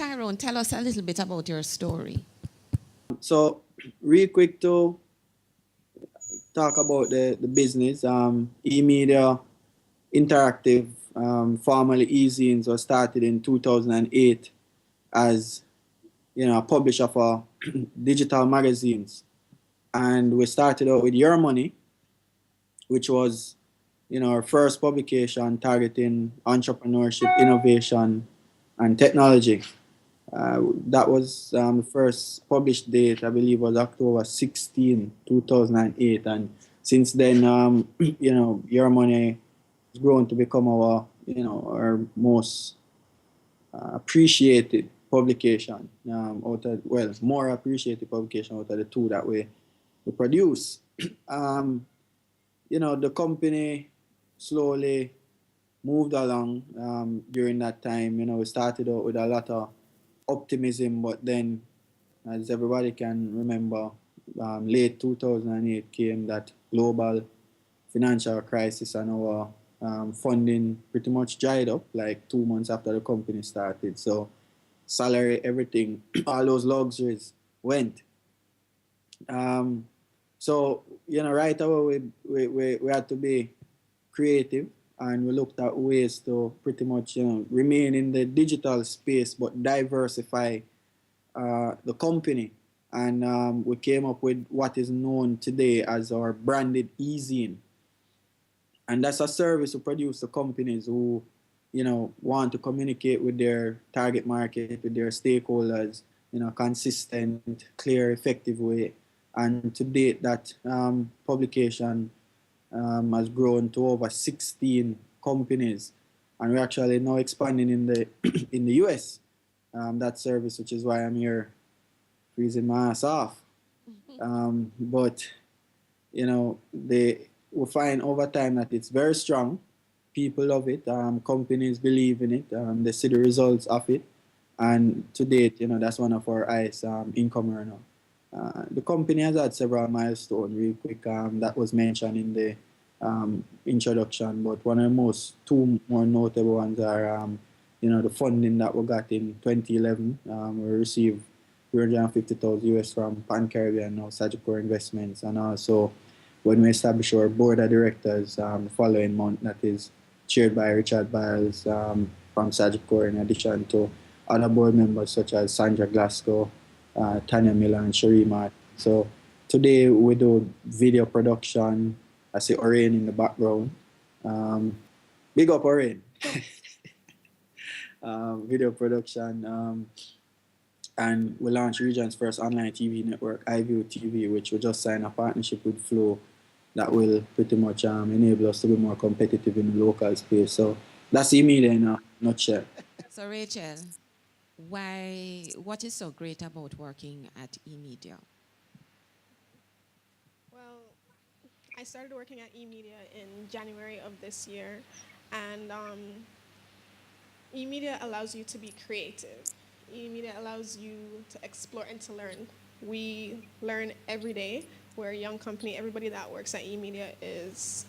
Tyrone, tell us a little bit about your story. So, real quick to talk about the business, eMedia Interactive, formerly eZines, was started in 2008 as a publisher for digital magazines, and we started out with Your Money, which was our first publication targeting entrepreneurship, innovation, and technology. That was the first published date, I believe, was October 16, 2008, and since then, Your Money has grown to become our most appreciated publication. More appreciated publication out of the two that we produce. The company slowly moved along during that time. We started out with a lot of optimism, but then, as everybody can remember, late 2008 came that global financial crisis, and our funding pretty much dried up like 2 months after the company started. So salary, everything, all those luxuries went. So right away we had to be creative, and we looked at ways to pretty much remain in the digital space but diversify the company. And we came up with what is known today as our branded eZine. And that's a service we produce to companies who want to communicate with their target market, with their stakeholders, consistent, clear, effective way. And to date, that publication has grown to over 16 companies, and we're actually now expanding in the in the US. That service, which is why I'm here freezing my ass off. But we find over time that it's very strong. People love it. Companies believe in it. They see the results of it, and to date, that's one of our highest income earner. The company has had several milestones. Real quick, that was mentioned in the introduction, but one of the two more notable ones are the funding that we got in 2011. We received 350,000 US from Pan Caribbean, now Sagicor Investments, and also when we established our board of directors the following month, that is chaired by Richard Biles from Sagicor, in addition to other board members such as Sandra Glasgow, Tanya Miller, and Sharima. So today we do video production. I see Orain in the background. Big up Orain. Video production. And we launched region's first online TV network, iView TV, which we just signed a partnership with Flow that will pretty much enable us to be more competitive in the local space. So that's eMedia in a nutshell. So Rachel, what is so great about working at eMedia? Well, I started working at eMedia in January of this year, and eMedia allows you to be creative. eMedia allows you to explore and to learn. We learn every day. We're a young company. Everybody that works at eMedia is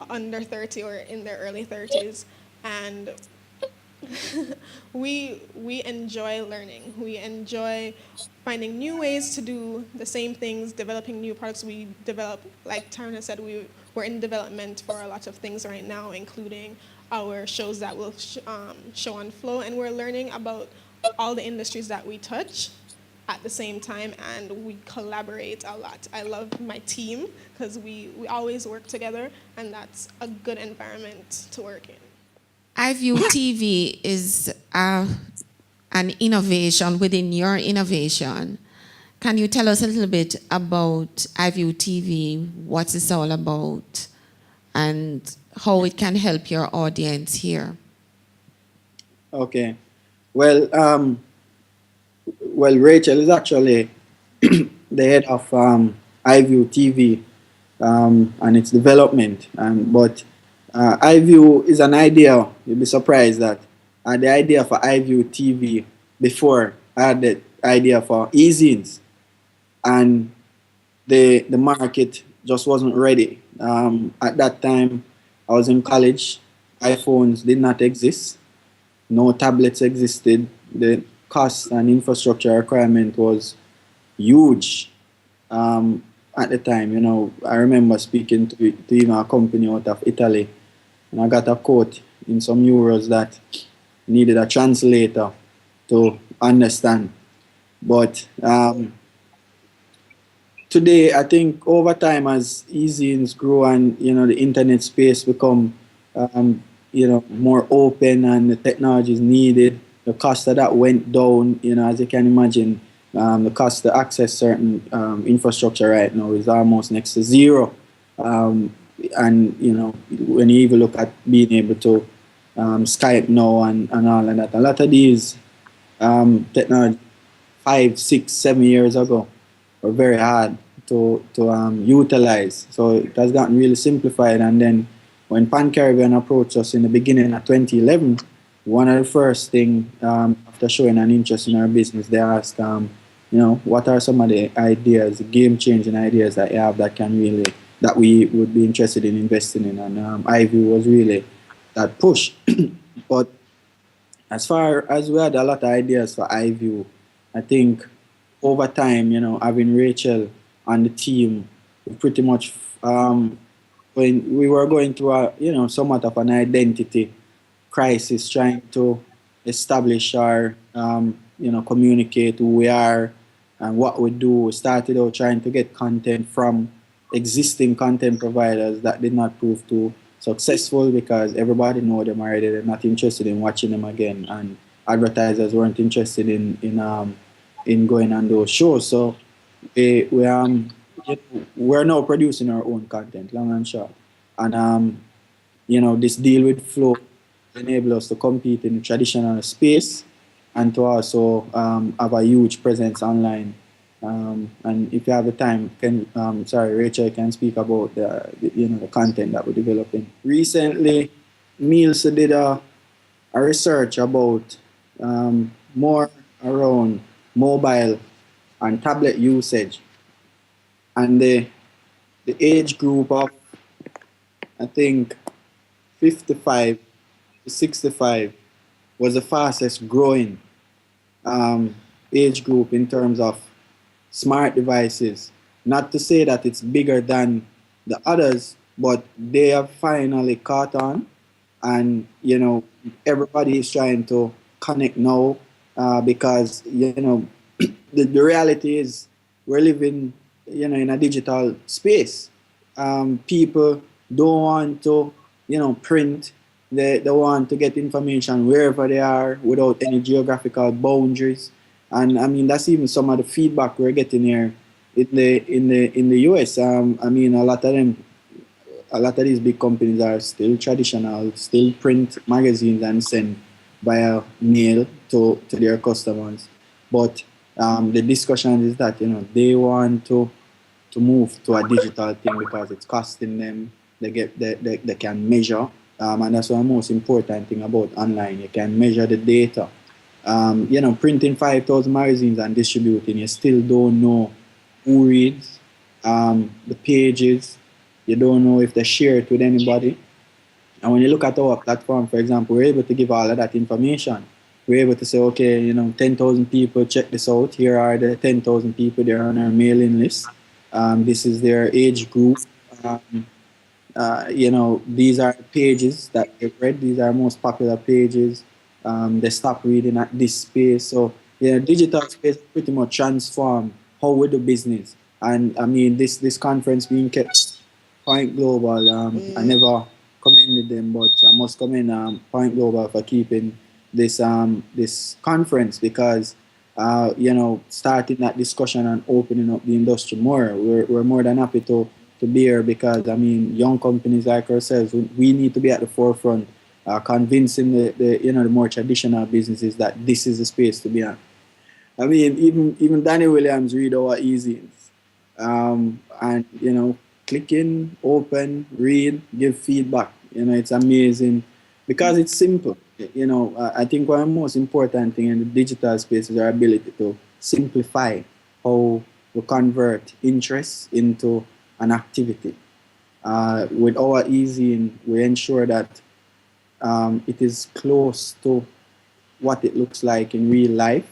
under 30 or in their early 30s, and we enjoy learning. We enjoy finding new ways to do the same things, developing new products. We develop, like Tyrone said, we're in development for a lot of things right now, including our shows that will show on Flow, and we're learning about all the industries that we touch at the same time, and we collaborate a lot. I love my team because we always work together, and that's a good environment to work in. iView TV is an innovation within your innovation. Can you tell us a little bit about iView TV, what it's all about, and how it can help your audience here? Okay. Well, Rachel is actually the head of iView TV and its development. But iView is an idea. You'll be surprised that the idea for iView TV before I had the idea for eZines, and the market just wasn't ready. At that time, I was in college. iPhones did not exist. No tablets existed. cost and infrastructure requirement was huge at the time. You know, I remember speaking to even a company out of Italy, and I got a quote in some euros that needed a translator to understand. But today, I think over time, as e-zines grow and the internet space become more open and the technology is needed, the cost of that went down. As you can imagine, the cost to access certain infrastructure right now is almost next to zero. And when you even look at being able to Skype now and all of that, a lot of these technology 5, 6, 7 years ago were very hard to utilize. So it has gotten really simplified. And then when Pan Caribbean approached us in the beginning of 2011, one of the first thing after showing an interest in our business, they asked, what are some of the ideas, game-changing ideas that you have that we would be interested in investing in? And iView was really that push. But as far as we had a lot of ideas for iView, I think over time, having Rachel on the team, we pretty much when we were going through somewhat of an identity crisis, trying to establish our communicate who we are and what we do. We started out trying to get content from existing content providers that did not prove too successful because everybody know them already. They're not interested in watching them again, and advertisers weren't interested in going on those shows. So we're now producing our own content, long and short. And this deal with Flow enable us to compete in the traditional space and to also have a huge presence online. And if you have the time, Rachel can speak about the content that we're developing. Recently, Nielsen did a research about more around mobile and tablet usage, and the age group of I think 55 to 65 was the fastest growing age group in terms of smart devices. Not to say that it's bigger than the others, but they have finally caught on, and everybody is trying to connect now because the reality is we're living in a digital space. People don't want to print. They want to get information wherever they are without any geographical boundaries. And I mean that's even some of the feedback we're getting here in the US. I mean a lot of these big companies are still traditional, still print magazines and send via mail to their customers. But the discussion is that they want to move to a digital thing because it's costing them. They can measure, and that's the most important thing about online. You can measure the data. Printing 5,000 magazines and distributing, you still don't know who reads the pages. You don't know if they share it with anybody. And when you look at our platform, for example, we're able to give all of that information. We're able to say, okay, 10,000 people check this out. Here are the 10,000 people that are on our mailing list. This is their age group. These are pages that they've read. These are most popular pages. They stop reading at this space. So, digital space pretty much transform how we do business. And I mean, this conference being kept Point Global, I never commended them, but I must commend Point Global for keeping this conference because starting that discussion and opening up the industry more. We're more than happy to be here because I mean young companies like ourselves, we need to be at the forefront, convincing the more traditional businesses that this is the space to be on. I mean even Danny Williams read our e-zines, and click in, open, read, give feedback. It's amazing because it's simple. I think one of the most important thing in the digital space is our ability to simplify how we convert interest into an activity. With our eZine, we ensure that it is close to what it looks like in real life.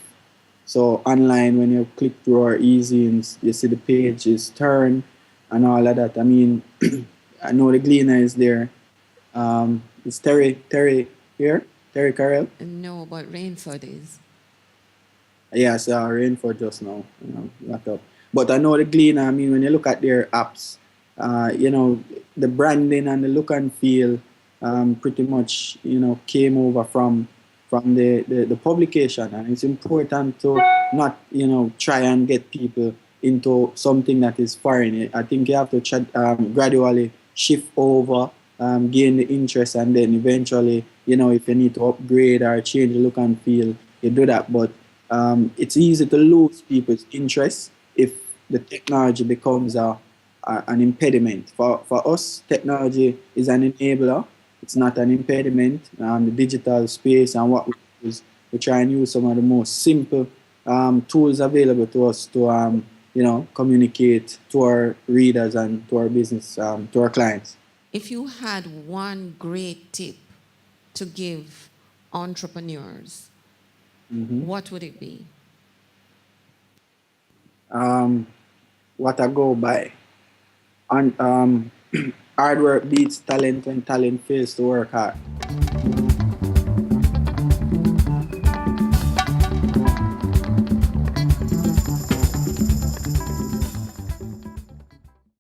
So online, when you click through our e-zines, you see the page is turned and all of that. I mean, I know the Gleaner is there. It's Terry here, Terry Carell. No, but Rainford is. Yes, Rainford just now, locked up. But I know the Gleaner. I mean, when you look at their apps, the branding and the look and feel, pretty much, came over from the publication, and it's important to not, try and get people into something that is foreign. I think you have to gradually shift over, gain the interest, and then eventually, if you need to upgrade or change the look and feel, you do that. But it's easy to lose people's interest if the technology becomes an impediment. For us, technology is an enabler. It's not an impediment. The digital space and what we use, we try and use some of the most simple tools available to us to communicate to our readers and to our business, to our clients. If you had one great tip to give entrepreneurs, what would it be? What I go by. And hard work beats talent when talent fails to work hard.